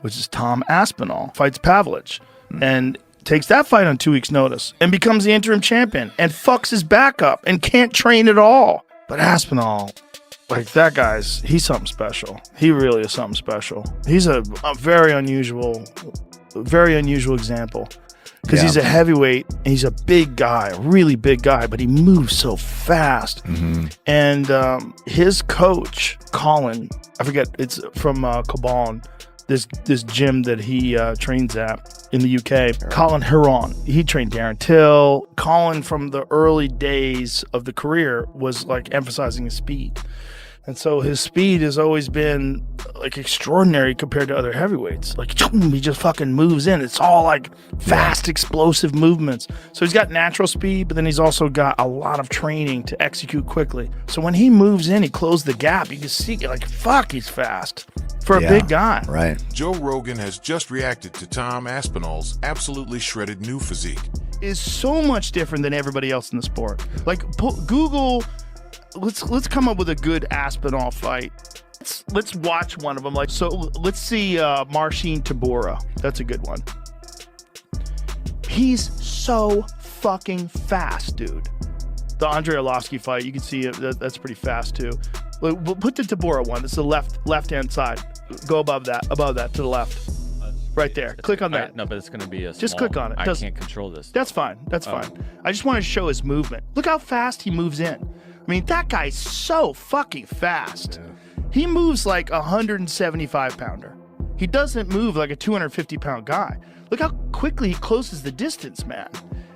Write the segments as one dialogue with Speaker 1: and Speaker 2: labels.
Speaker 1: which is Tom Aspinall, fights Pavlich, and takes that fight on 2 weeks' notice, and becomes the interim champion, and fucks his back up, and can't train at all. But Aspinall, like that guy's, he's something special. He really is something special. He's a very unusual example. Because he's a heavyweight, and he's a big guy, a really big guy, but he moves so fast. And his coach, Colin, I forget, it's from Cabal, this gym that he trains at in the UK. Colin Heron, he trained Darren Till. Colin, from the early days of the career, was like emphasizing his speed. And so his speed has always been like extraordinary compared to other heavyweights. Like he just fucking moves in. It's all like fast, explosive movements. So he's got natural speed, but then he's also got a lot of training to execute quickly. So when he moves in, he closes the gap. You can see like, fuck, he's fast for a big guy.
Speaker 2: Right.
Speaker 3: Joe Rogan has just reacted to Tom Aspinall's absolutely shredded new physique.
Speaker 1: Is so much different than everybody else in the sport. Like Google. Let's come up with a good Aspinall fight. Let's watch one of them. Like, so let's see Marcin Tybura. That's a good one. He's so fucking fast, dude. The Andrei Arlovsky fight, you can see it. That's pretty fast too. We'll put the Tybura one. It's the left-hand side. Go above that to the left. Right there. Click on that.
Speaker 4: No, but it's going to be a
Speaker 1: Just
Speaker 4: small,
Speaker 1: click on it.
Speaker 4: I can't control this.
Speaker 1: That's fine. That's fine. I just want to show his movement. Look how fast he moves in. I mean, that guy's so fucking fast. Yeah. He moves like a 175-pounder. He doesn't move like a 250-pound guy. Look how quickly he closes the distance, man.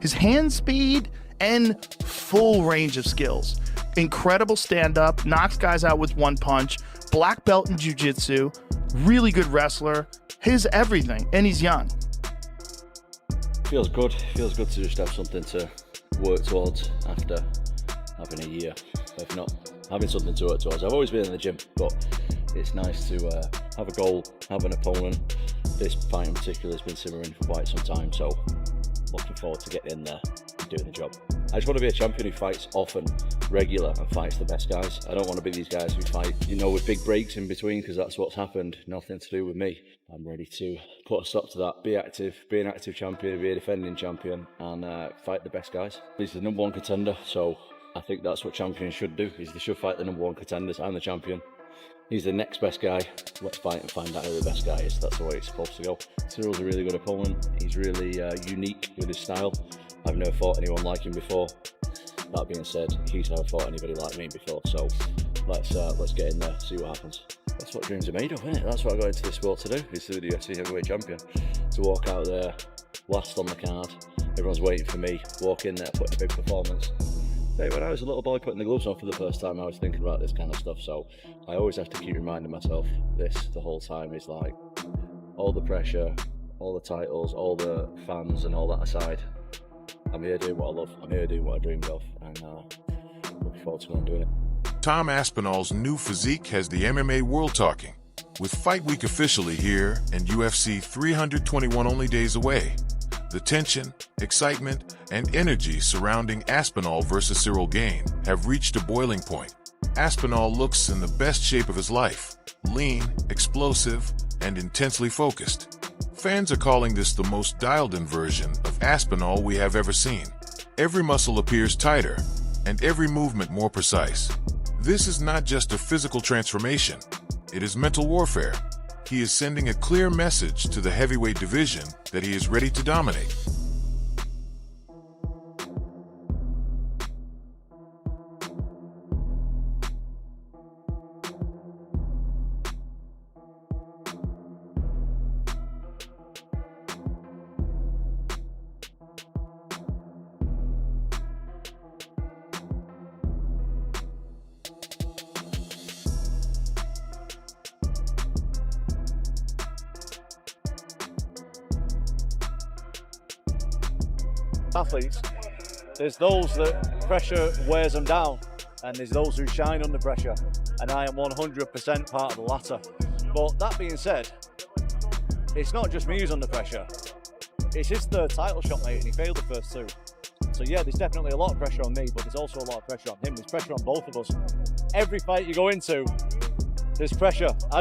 Speaker 1: His hand speed and full range of skills. Incredible stand-up, knocks guys out with one punch, black belt in jiu-jitsu, really good wrestler. His everything, and he's young.
Speaker 5: Feels good. Feels good to just have something to work towards after having a year, if not having something to work towards. I've always been in the gym, but it's nice to have a goal, have an opponent. This fight in particular has been simmering for quite some time, so looking forward to getting in there and doing the job. I just want to be a champion who fights often, regular, and fights the best guys. I don't want to be these guys who fight, with big breaks in between, because that's what's happened. Nothing to do with me. I'm ready to put a stop to that, be active, be an active champion, be a defending champion, and fight the best guys. He's the number one contender, so I think that's what champions should do, is they should fight the number one contenders. I'm the champion. He's the next best guy. Let's fight and find out who the best guy is. That's the way it's supposed to go. Cyryl's a really good opponent. He's really unique with his style. I've never fought anyone like him before. That being said, he's never fought anybody like me before. So let's get in there, see what happens. That's what dreams are made of, isn't it? That's what I got into this sport to do, is to be the UFC heavyweight champion. To walk out there, last on the card. Everyone's waiting for me. Walk in there, put in a big performance. Hey, when I was a little boy putting the gloves on for the first time, I was thinking about this kind of stuff, so I always have to keep reminding myself this the whole time. Is like, all the pressure, all the titles, all the fans and all that aside, I'm here doing what I love, I'm here doing what I dreamed of, and looking forward to going doing it.
Speaker 3: Tom Aspinall's new physique has the MMA world talking, with Fight Week officially here and UFC 321 only days away. The tension, excitement, and energy surrounding Aspinall versus Ciryl Gane have reached a boiling point. Aspinall looks in the best shape of his life, lean, explosive, and intensely focused. Fans are calling this the most dialed-in version of Aspinall we have ever seen. Every muscle appears tighter, and every movement more precise. This is not just a physical transformation, it is mental warfare. He is sending a clear message to the heavyweight division that he is ready to dominate.
Speaker 6: Athletes, there's those that pressure wears them down, and there's those who shine under pressure, and I am 100% part of the latter. But that being said, it's not just me who's under pressure. It's his third title shot, mate, and he failed the first two. So yeah, there's definitely a lot of pressure on me, but there's also a lot of pressure on him. There's pressure on both of us. Every fight you go into, there's pressure. I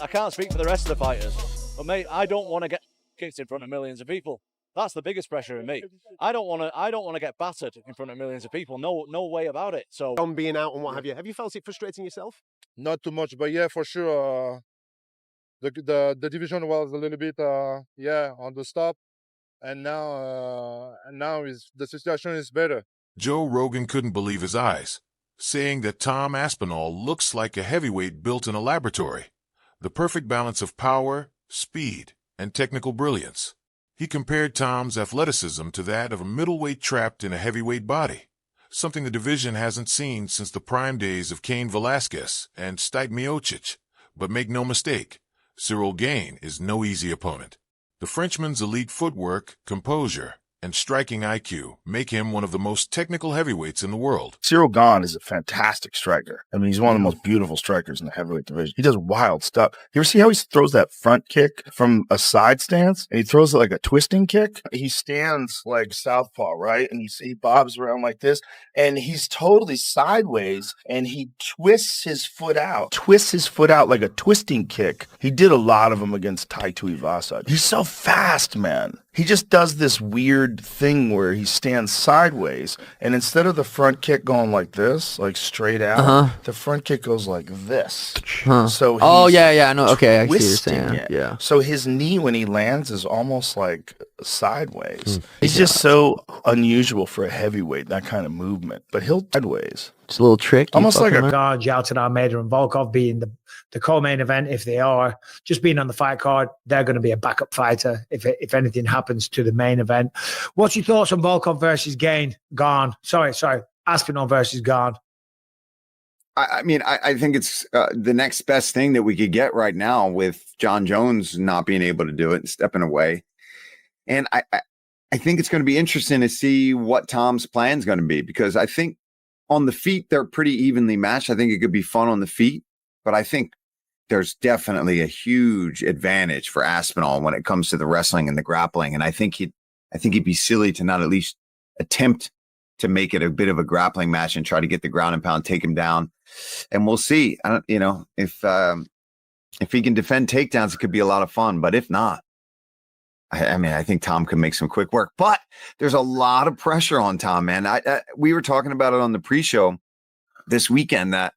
Speaker 6: can't speak for the rest of the fighters, But mate, I don't want to get kicked in front of millions of people. That's the biggest pressure in me. I don't want to get battered in front of millions of people. No way about it. So
Speaker 2: on being out and what have you felt it frustrating yourself?
Speaker 4: Not too much, but yeah, for sure. The division was a little bit on the stop, and now is the situation is better.
Speaker 3: Joe Rogan couldn't believe his eyes, saying that Tom Aspinall looks like a heavyweight built in a laboratory. The perfect balance of power, speed, and technical brilliance. He compared Tom's athleticism to that of a middleweight trapped in a heavyweight body, something the division hasn't seen since the prime days of Cain Velasquez and Stipe Miocic. But make no mistake, Ciryl Gane is no easy opponent. The Frenchman's elite footwork, composure, and striking IQ make him one of the most technical heavyweights in the world.
Speaker 1: Ciryl Gane is a fantastic striker. I mean, he's one of the most beautiful strikers in the heavyweight division. He does wild stuff. You ever see how he throws that front kick from a side stance? And he throws it like a twisting kick. He stands like southpaw, right? And he bobs around like this. And he's totally sideways. And he twists his foot out. Like a twisting kick. He did a lot of them against Tai Tuivasa. He's so fast, man. He just does this weird thing where he stands sideways, and instead of the front kick going like this, like straight out, the front kick goes like this. So
Speaker 7: I know. Okay, I see what you're
Speaker 1: twisting
Speaker 7: saying.
Speaker 1: it.
Speaker 7: Yeah.
Speaker 1: So his knee when he lands is almost like sideways. He's just so unusual for a heavyweight, that kind of movement. But he'll sideways.
Speaker 7: It's a little trick.
Speaker 1: Almost like a
Speaker 8: Gane, Jaltin, Almeida, and Volkov being the co-main event, if they are just being on the fight card, they're going to be a backup fighter if anything happens to the main event. What's your thoughts on Volkov versus Gane? Sorry, Aspinall versus Gane.
Speaker 9: I mean, I think it's the next best thing that we could get right now with John Jones not being able to do it and stepping away. And I think it's going to be interesting to see what Tom's plan is going to be, because I think on the feet, they're pretty evenly matched. I think it could be fun on the feet, but I think there's definitely a huge advantage for Aspinall when it comes to the wrestling and the grappling. And I think he'd be silly to not at least attempt to make it a bit of a grappling match and try to get the ground and pound, take him down. And we'll see. If he can defend takedowns, it could be a lot of fun. But if not, I think Tom can make some quick work. But there's a lot of pressure on Tom, man. We were talking about it on the pre-show this weekend that,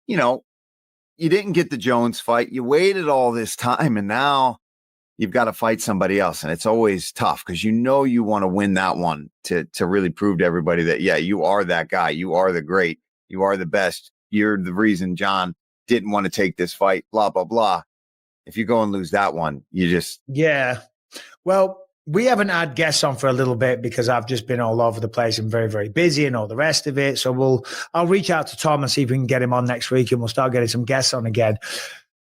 Speaker 9: you didn't get the Jones fight. You waited all this time, and now you've got to fight somebody else. And it's always tough because you want to win that one to really prove to everybody that, yeah, you are that guy. You are the great. You are the best. You're the reason John didn't want to take this fight, blah, blah, blah. If you go and lose that one, you just...
Speaker 8: Yeah. Well, we haven't had guests on for a little bit because I've just been all over the place and very, very busy and all the rest of it. So I'll reach out to Tom and see if we can get him on next week, and we'll start getting some guests on again.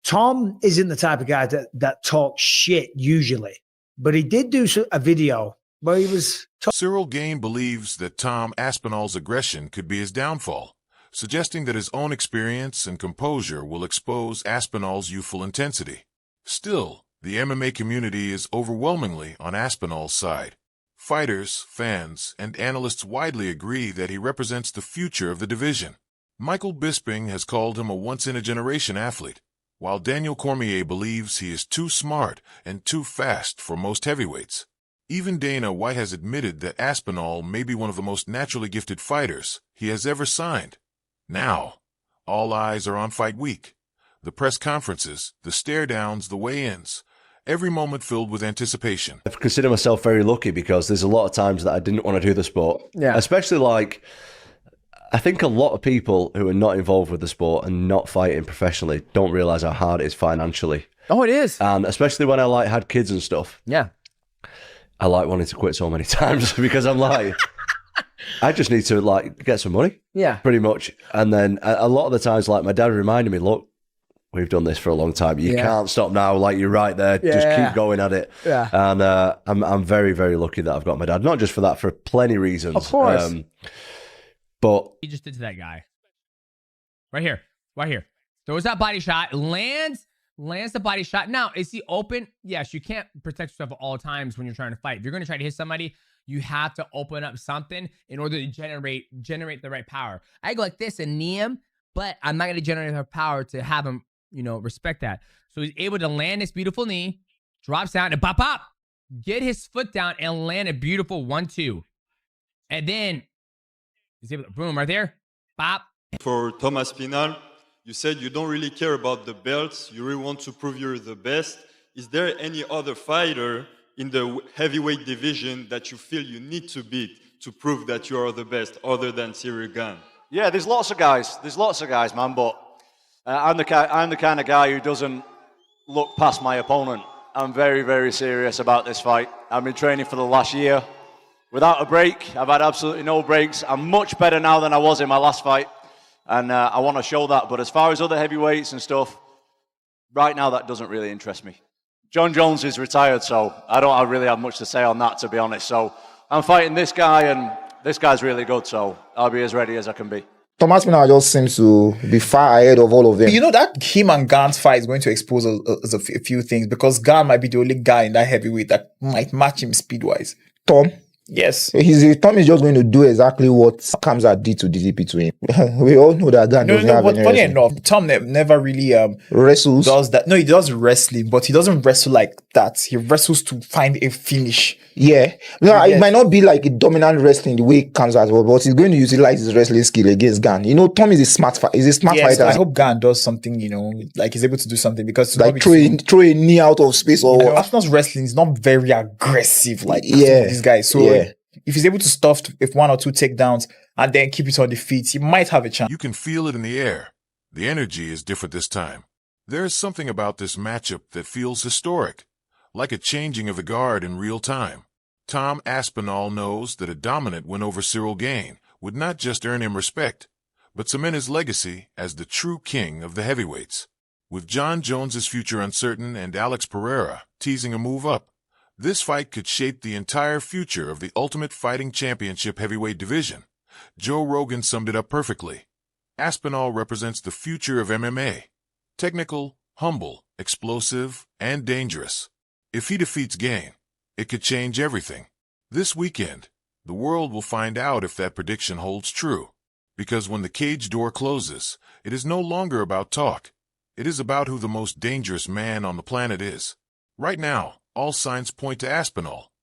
Speaker 8: Tom isn't the type of guy that talks shit usually, but he did do a video where he was...
Speaker 3: Ciryl Gane believes that Tom Aspinall's aggression could be his downfall, suggesting that his own experience and composure will expose Aspinall's youthful intensity. Still, the MMA community is overwhelmingly on Aspinall's side. Fighters, fans, and analysts widely agree that he represents the future of the division. Michael Bisping has called him a once-in-a-generation athlete, while Daniel Cormier believes he is too smart and too fast for most heavyweights. Even Dana White has admitted that Aspinall may be one of the most naturally gifted fighters he has ever signed. Now, all eyes are on Fight Week. The press conferences, the stare-downs, the weigh-ins, every moment filled with anticipation.
Speaker 10: I consider myself very lucky because there's a lot of times that I didn't want to do the sport. Yeah. Especially I think a lot of people who are not involved with the sport and not fighting professionally don't realize how hard it is financially.
Speaker 7: Oh, it is.
Speaker 10: And especially when I had kids and stuff.
Speaker 7: Yeah.
Speaker 10: I wanting to quit so many times because I'm I just need to get some money. Yeah. Pretty much. And then a lot of the times, my dad reminded me, look, we've done this for a long time. You can't stop now. You're right there. Just keep going at it. Yeah. And I'm very, very lucky that I've got my dad. Not just for that, for plenty reasons.
Speaker 7: Of course.
Speaker 10: But
Speaker 11: he just did to that guy. Right here. Throws that body shot. Lands the body shot. Now, is he open? Yes, you can't protect yourself at all times when you're trying to fight. If you're going to try to hit somebody, you have to open up something in order to generate the right power. I go like this and knee him, but I'm not going to generate enough power to have him, respect that. So he's able to land this beautiful knee, drops down and pop, pop. Get his foot down and land a beautiful 1-2. And then, boom, right there. Pop.
Speaker 12: For Tom Aspinall, you said you don't really care about the belts. You really want to prove you're the best. Is there any other fighter in the heavyweight division that you feel you need to beat to prove that you are the best, other than Ciryl Gane?
Speaker 6: Yeah, there's lots of guys. There's lots of guys, man. But I'm the kind of guy who doesn't look past my opponent. I'm very, very serious about this fight. I've been training for the last year without a break. I've had absolutely no breaks. I'm much better now than I was in my last fight, and I want to show that. But as far as other heavyweights and stuff, right now that doesn't really interest me. John Jones is retired, so I don't really have much to say on that, to be honest. So I'm fighting this guy, and this guy's really good, so I'll be as ready as I can be.
Speaker 13: Tom Aspinall just seems to be far ahead of all of them.
Speaker 14: You know that him and Gane's fight is going to expose a few things, because Gane might be the only guy in that heavyweight that might match him speed-wise.
Speaker 13: Tom?
Speaker 14: Yes.
Speaker 13: Tom is just going to do exactly what Kamzat did to DDP to him. We all know that Gane doesn't have any
Speaker 14: funny
Speaker 13: wrestling.
Speaker 14: enough, Tom never really
Speaker 13: wrestles.
Speaker 14: Does that. No, he does wrestling, but he doesn't wrestle like that. He wrestles to find a finish.
Speaker 13: Yeah. No, it might not be like a dominant wrestling the way Kamzat was, but he's going to utilize his wrestling skill against Gane. You know, Tom is a smart fighter.
Speaker 14: I hope Gane does something, like he's able to do something, because
Speaker 13: like throw a knee out of space or what.
Speaker 14: Aspinall's wrestling is not very aggressive like these guys. So if he's able to stuff if 1 or 2 takedowns and then keep it on the feet, he might have a chance.
Speaker 3: You can feel it in the air. The energy is different this time. There's something about this matchup that feels historic, like a changing of the guard in real time. Tom Aspinall knows that a dominant win over Ciryl Gane would not just earn him respect, but cement his legacy as the true king of the heavyweights. With John Jones's future uncertain and Alex Pereira teasing a move up, this fight could shape the entire future of the Ultimate Fighting Championship heavyweight division. Joe Rogan summed it up perfectly. Aspinall represents the future of MMA. Technical, humble, explosive, and dangerous. If he defeats Gane, it could change everything. This weekend, the world will find out if that prediction holds true. Because when the cage door closes, it is no longer about talk. It is about who the most dangerous man on the planet is. Right now, all signs point to Aspinall,